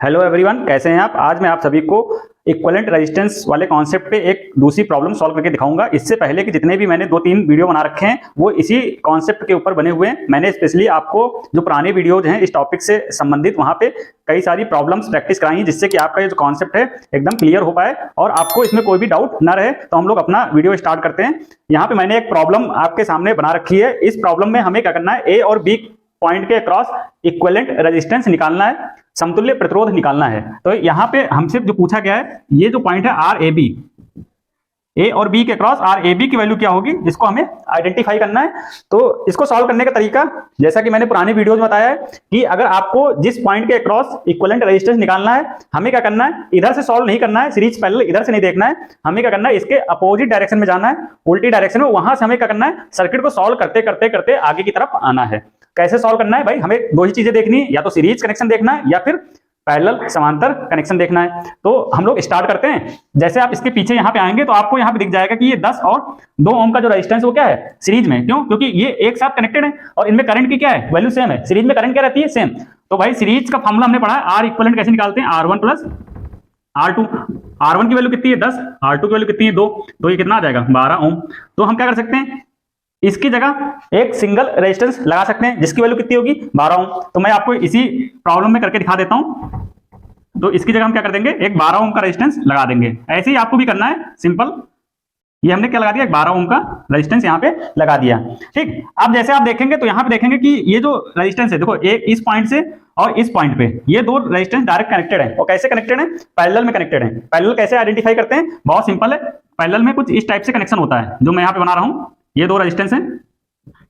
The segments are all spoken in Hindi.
हेलो एवरीवन, कैसे हैं आप। आज मैं आप सभी को इक्विवेलेंट रेजिस्टेंस वाले कॉन्सेप्ट पे एक दूसरी प्रॉब्लम सॉल्व करके दिखाऊंगा। इससे पहले कि जितने भी मैंने 2-3 वीडियो बना रखे हैं वो इसी कॉन्सेप्ट के ऊपर बने हुए हैं। मैंने स्पेशली आपको जो पुराने वीडियोज हैं इस टॉपिक से संबंधित वहां पे कई सारी प्रॉब्लम्स प्रैक्टिस कराई हैं, जिससे कि आपका ये जो कॉन्सेप्ट है एकदम क्लियर हो पाए और आपको इसमें कोई भी डाउट ना रहे। तो हम लोग अपना वीडियो स्टार्ट करते हैं। यहाँ पे मैंने एक प्रॉब्लम आपके सामने बना रखी है। इस प्रॉब्लम में हमें क्या करना है, ए और बी पॉइंट के अक्रॉस इक्विवेलेंट रेजिस्टेंस निकालना है, समतुल्य प्रतिरोध निकालना है। तो यहाँ पे हमसे जो पूछा गया है, ये जो पॉइंट है आर ए बी, ए और बी के क्रॉस आर ए बी की वैल्यू क्या होगी, जिसको हमें आइडेंटिफाई करना है। तो इसको सॉल्व करने का तरीका, जैसा कि मैंने पुरानी वीडियोज में बताया है कि अगर आपको जिस पॉइंट के क्रॉस इक्विवेलेंट रेजिस्टेंस निकालना है, हमें क्या करना है, इधर से सॉल्व नहीं करना है, सीरीज पैरेलल इधर से नहीं देखना है, हमें क्या करना है, इसके अपोजिट डायरेक्शन में जाना है, उल्टी डायरेक्शन में। वहां से हमें क्या करना है, सर्किट को सॉल्व करते करते करते आगे की तरफ आना है। कैसे सॉल्व करना है भाई, हमें दो ही चीजें देखनी है, या तो सीरीज कनेक्शन देखना है या फिर पैरेलल समांतर कनेक्शन देखना है। तो हम लोग स्टार्ट करते हैं। जैसे आप इसके पीछे यहाँ पे आएंगे तो आपको यहाँ पे दिख जाएगा कि ये 10 और 2 ओम का जो रेजिस्टेंस वो क्या है, सीरीज में। क्यों? क्योंकि ये एक साथ कनेक्टेड है और इनमें करंट की क्या है, वैल्यू सेम है। सीरीज में करंट क्या रहती है, सेम। तो भाई सीरीज का फॉर्मूला हमने पढ़ा है, आर इक्विवेलेंट कैसे निकालते हैं, R1 प्लस R2। R1 की वैल्यू कितनी है 10, R2 की वैल्यू कितनी है 2, तो ये कितना आ जाएगा 12 ओम। तो हम क्या कर सकते हैं, इसकी जगह एक सिंगल रेजिस्टेंस लगा सकते हैं जिसकी वैल्यू कितनी होगी 12 ओम। तो मैं आपको इसी प्रॉब्लम में करके दिखा देता हूं। तो इसकी जगह हम क्या कर देंगे, एक 12 ओम का रेजिस्टेंस लगा देंगे। ऐसे ही आपको भी करना है, सिंपल। ये हमने क्या लगा दिया, एक 12 ओम का रेजिस्टेंस यहाँ पे लगा दिया। ठीक, अब जैसे आप देखेंगे तो यहाँ पे देखेंगे कि ये जो रेजिस्टेंस है, देखो एक इस पॉइंट से और इस पॉइंट पे ये दो रेजिस्टेंस डायरेक्ट कनेक्टेड है। और कैसे कनेक्टेड है, पैरेलल में कनेक्टेड है। पैरेलल कैसे आइडेंटिफाई करते हैं, बहुत सिंपल है। पैरेलल में कुछ इस टाइप से कनेक्शन होता है जो मैं यहाँ पे बना रहा हूँ। ये दो रेजिस्टेंस है,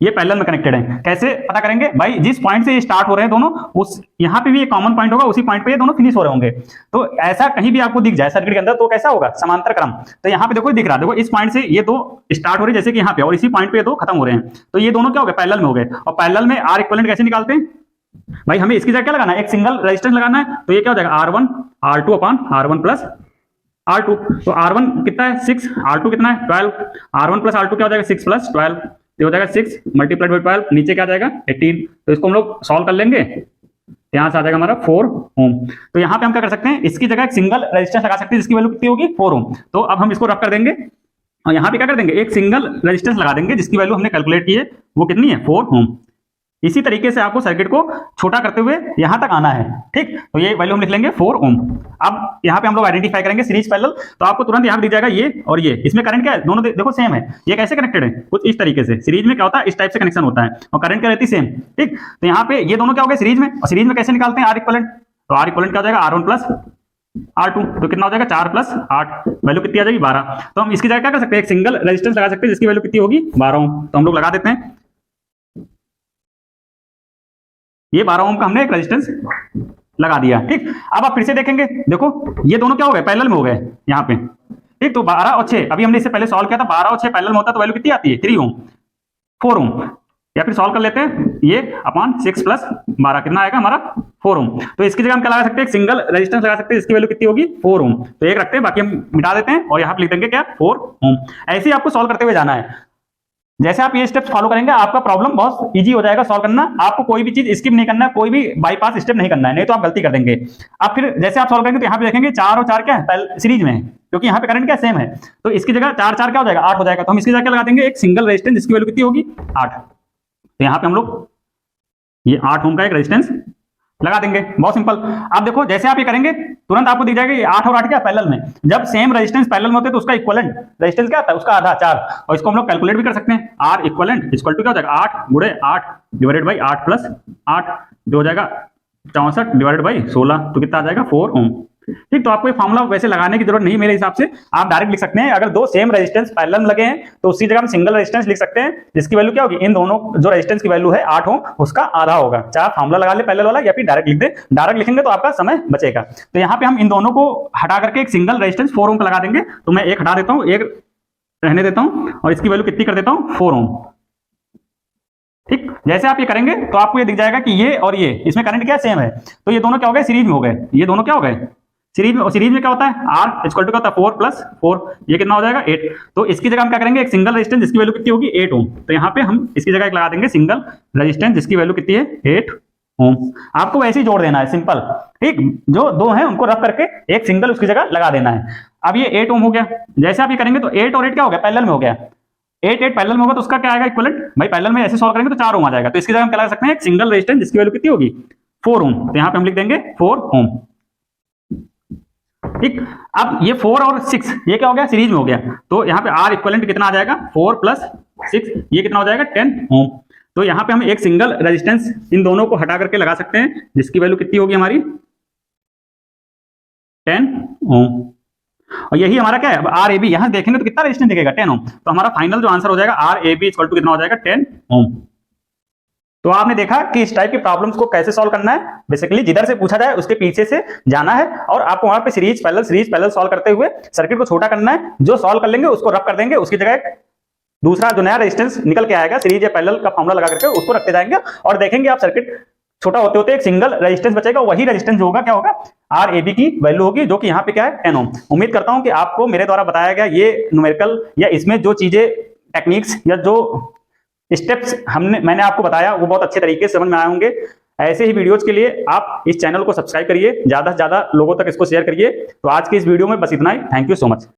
ये पैरेलल में कनेक्टेड है। कैसे पता करेंगे भाई, जिस पॉइंट से ये स्टार्ट हो रहे हैं दोनों, उस यहाँ पे भी एक कॉमन पॉइंट होगा, उसी पॉइंट पे ये दोनों फिनिश हो रहे होंगे। तो ऐसा कहीं भी आपको दिख जाए सर्किट के अंदर तो कैसा होगा, समांतर क्रम। तो यहाँ पे देखो दिख रहा है, देखो इस पॉइंट से ये दो स्टार्ट हो रही है जैसे कि यहाँ पे, और इसी पॉइंट पे ये दो खत्म हो रहे हैं। तो ये दोनों क्या हो गए, पैरेलल में हो गए। और पैरेलल में आर इक्विवेलेंट कैसे निकालते हैं भाई, हमें इसकी जगह क्या लगाना है, एक सिंगल रेजिस्टेंस लगाना है। तो ये क्या हो जाएगा, R1 R2 upon R1 plus R2। तो R1 कितना है 6, R2 कितना है 12। R1 प्लस R2 क्या हो जाएगा 6 प्लस 12, ये हो जाएगा 6 मल्टीप्लाइड बाई 12, नीचे क्या आ जाएगा 18। तो इसको हम लोग सॉल्व कर लेंगे, यहां से आ जाएगा हमारा 4 ओम। तो यहाँ पे हम क्या कर सकते हैं, इसकी जगह एक सिंगल रेजिस्टेंस लगा सकते हैं जिसकी वैल्यू कितनी होगी 4 ओम। तो अब हम इसको रफ कर देंगे और यहाँ पे क्या कर देंगे, एक सिंगल रेजिस्टेंस लगा देंगे जिसकी वैल्यू हमने कैलकुलेट की है, वो कितनी है 4 ओम। इसी तरीके से आपको सर्किट को छोटा करते हुए यहां तक आना है। ठीक, तो ये वैल्यू हम लिख लेंगे 4 ओम। अब यहाँ पे हम लोग आइडेंटिफाई करेंगे सीरीज पैरेलल। तो आपको तुरंत यहाँ पे दिख जाएगा ये और ये, इसमें करंट क्या है, दोनों देखो सेम है। ये कैसे कनेक्टेड है, कुछ इस तरीके से। सीरीज में क्या होता है, इस टाइप से कनेक्शन होता है और करंट क्या रहती है, सेम। ठीक, तो यहाँ पे ये दोनों क्या हो गए सीरीज में। और सीरीज में कैसे निकालते हैं आर इक्विवेलेंट, तो आर इक्विवेलेंट क्या हो जाएगा R1 प्लस R2। तो कितना हो जाएगा 4 प्लस 8, वैल्यू कितनी आ जाएगी 12। तो हम इसकी जगह क्या कर सकते हैं, एक सिंगल रेजिस्टेंस लगा सकते हैं जिसकी वैल्यू कितनी होगी 12 ओम। तो हम लोग लगा देते हैं, ये 12 ओम का हमने एक रेजिस्टेंस लगा दिया। ठीक, अब आप फिर से देखेंगे, देखो ये दोनों क्या हो गए, पैरेलल में हो गए यहाँ पे। ठीक, तो 12 और 6 अभी हमने इससे पहले सॉल्व किया था, 12 और 6 पैरेलल में होता है तो वैल्यू कितनी आती है 3 ओम 4 ओम। या फिर सॉल्व कर लेते हैं, ये अपॉन 6 प्लस 12 कितना आएगा हमारा 4 ओम। तो इसकी जगह हम क्या लगा सकते हैं, एक सिंगल रेजिस्टेंस लगा सकते हैं जिसकी वैल्यू कितनी होगी 4 ओम। तो एक रखते हैं, बाकी हम मिटा देते हैं और यहाँ पे लिख देंगे क्या 4 ओम। ऐसे ही आपको सॉल्व करते हुए जाना है। जैसे आप ये स्टेप्स फॉलो करेंगे आपका प्रॉब्लम बहुत इजी हो जाएगा सॉल्व करना। आपको कोई भी चीज स्किप नहीं करना है, कोई भी बाईपास स्टेप नहीं करना है, नहीं तो आप गलती कर देंगे। अब फिर जैसे आप सॉल्व करेंगे तो यहाँ पे देखेंगे 4 और 4 क्या है, सीरीज में है, क्योंकि यहाँ पे करंट क्या सेम है। तो इसकी जगह 4 4 क्या हो जाएगा 8 हो जाएगा। तो हम इसकी जगह क्या लगा देंगे, एक सिंगल रेजिस्टेंस जिसकी वैल्यू कितनी होगी 8। तो यहाँ पे हम लोग ये 8 ओम का एक रेजिस्टेंस लगा देंगे, बहुत सिंपल। आप देखो जैसे आप ये करेंगे तुरंत आपको दिख जाएगा ये 8 और 8 क्या पैरेलल में। जब सेम रेजिस्टेंस पैरेलल में होते हैं तो उसका इक्विवेलेंट रेजिस्टेंस क्या आता है, उसका आधा 4। और इसको हम लोग कैलकुलेट भी कर सकते हैं, आर इक्विवेलेंट इक्वल टू क्या हो जाएगा 8 गुणे 8 डिवाइडेड बाई 8 प्लस 8, जो हो जाएगा 64 डिवाइडेड बाई 16, तो कितना आ जाएगा 4 ओम। ठीक, तो आपको ये फॉर्मूला वैसे लगाने की जरूरत नहीं मेरे हिसाब से, आप डायरेक्ट लिख सकते हैं। अगर दो सेम रेजिस्टेंस पैरेलल में लगे हैं तो उसी जगह हम सिंगल रेजिस्टेंस लिख सकते हैं जिसकी वैल्यू क्या होगी, इन दोनों जो रेजिस्टेंस की वैल्यू है 8 ओम उसका आधा होगा। चाहे फॉर्मूला लगा ले पैरेलल वाला या फिर डायरेक्ट लिख दे, डायरेक्ट लिखेंगे तो आपका समय बचेगा। तो यहाँ पे हम इन दोनों को हटा करके एक सिंगल रेजिस्टेंस 4 ओम का लगा देंगे। तो मैं एक हटा देता हूँ, एक रहने देता हूँ और इसकी वैल्यू कितनी कर देता हूँ 4 ओम। ठीक, जैसे आप ये करेंगे तो आपको ये दिख जाएगा कि ये और ये इसमें करंट क्या सेम है। तो ये दोनों क्या हो गए, सीरीज में हो गए। ये दोनों क्या हो गए सीरीज में। और सीरीज में क्या होता है, आर इक्वल टू क्या होता है 4 प्लस 4, ये कितना हो जाएगा 8। तो इसकी जगह हम क्या करेंगे, एक सिंगल रेजिस्टेंस जिसकी वैल्यू कितनी होगी 8 ओम। तो यहाँ पे हम इसकी जगह एक लगा देंगे सिंगल रेजिस्टेंस जिसकी वैल्यू कितनी है 8 ओम। आपको वैसे ही जोड़ देना है, सिंपल। ठीक, जो दो हैं उनको रख करके एक सिंगल उसकी जगह लगा देना है। अब ये 8 ओम हो गया। जैसे आप ये करेंगे तो 8 और 8 क्या हो गया, पैरेलल में हो गया। 8 पैरेलल में होगा तो उसका क्या आएगा इक्विवेलेंट, भाई पैरेलल में ऐसे सॉल्व करेंगे तो 4 ओम आ जाएगा। तो इसकी जगह हम क्या लगा सकते हैं, एक सिंगल रेजिस्टेंस जिसकी वैल्यू कितनी होगी, 4 ओम। तो यहाँ पे हम लिख देंगे 4 ओम। ठीक, अब ये 4 और 6 ये क्या हो गया, सीरीज में हो गया। तो यहाँ पे आर इक्विवेलेंट कितना आ जाएगा, 4 + 6, ये कितना हो जाएगा, 10 ओम। तो यहाँ पे हम एक सिंगल रेजिस्टेंस इन दोनों को हटा करके लगा सकते हैं, जिसकी वैल्यू कितनी होगी हमारी, 10 ओम। और यही हमारा क्या है, अब आर ए बी यहां देखेंगे तो कितना रेजिस्टेंस दिखेगा, 10 ओम। तो हमारा फाइनल जो आंसर हो जाएगा R A B equal to कितना हो जाएगा, 10 ओम। तो आपने देखा कि इस टाइप की प्रॉब्लम्स को कैसे सॉल्व करना है। बेसिकली जिधर से पूछा जाए उसके पीछे से जाना है और आपको वहां पे सीरीज पैरेलल सॉल्व करते हुए सर्किट को छोटा करना है। जो सॉल्व कर लेंगे उसको रब कर देंगे, उसकी जगह एक दूसरा जो नया रेजिस्टेंस निकल के आएगा सीरीज या पैरेलल का फॉर्मूला लगा करके उसको रखते जाएंगे और देखेंगे आप सर्किट छोटा होते होते एक सिंगल रेजिस्टेंस बचेगा। वही रेजिस्टेंस होगा क्या होगा, आर ए बी की वैल्यू होगी, जो कि यहाँ पे क्या है, 10 ओम। उम्मीद करता हूं कि आपको मेरे द्वारा बताया गया ये न्यूमेरिकल या इसमें जो चीजें टेक्निक्स या जो स्टेप्स मैंने आपको बताया वो बहुत अच्छे तरीके से समझ में आए होंगे। ऐसे ही वीडियोज के लिए आप इस चैनल को सब्सक्राइब करिए, ज्यादा से ज्यादा लोगों तक इसको शेयर करिए। तो आज के इस वीडियो में बस इतना ही। Thank you so much.